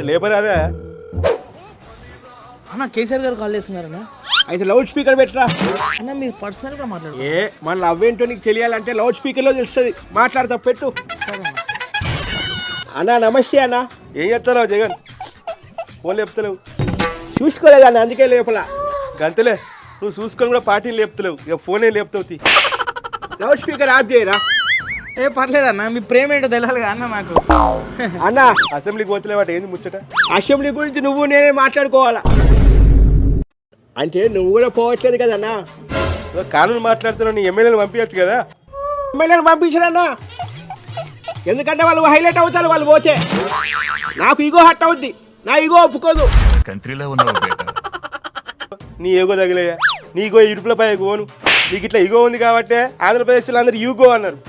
Labour అదే అన్న కేసీఆర్ గారు కాల్ చేస్తున్నారన్నా. అయితే లౌడ్ స్పీకర్ పెట్టరా. అన్న మీరు పర్సనల్గా మాట్లాడు. మన లవ్ ఏంటో నీకు తెలియాలంటే లౌడ్ స్పీకర్లో తెలుస్తుంది. మాట్లాడతా పెట్టు. అన్నా నమస్తే అన్న. ఏం చెప్తారావు జగన్? ఫోన్ లేపుతలేవు. చూసుకోలేదు అన్న, అందుకే లేపలా. గంతలే నువ్వు చూసుకొని కూడా పార్టీని లేపుతలేవు. ఇక ఫోన్ ఏం లేపుతావు. లౌడ్ స్పీకర్ ఆఫ్ చేయరా. పర్లేదన్న, మీ ప్రేమ ఏంటో తెలియాలి అన్న నాకు. అన్న అసెంబ్లీకి పోతలేవాట ఏంది ముచ్చట? అసెంబ్లీ గురించి నువ్వు నేనే మాట్లాడుకోవాలా అంటే నువ్వు కూడా పోవట్లేదు కదన్నా. కానూను మాట్లాడుతున్నావు. నీ ఎమ్మెల్యేలు పంపించచ్చు కదా. ఎమ్మెల్యేలు పంపించరన్నా, ఎందుకంటే వాళ్ళు హైలైట్ అవుతారు. వాళ్ళు పోతే నాకు ఈగో హట్ అవుద్ది. నా ఈగో ఒప్పుకోదు. కంట్రీలో ఉన్నావు బేటా. నీ ఈగో తగిలేయా. నీ ఈగో ఇడుపులపై పోను. నీకు ఇట్లా ఈగో ఉంది కాబట్టి ఆంధ్రప్రదేశ్లో అందరు యూగో అన్నారు.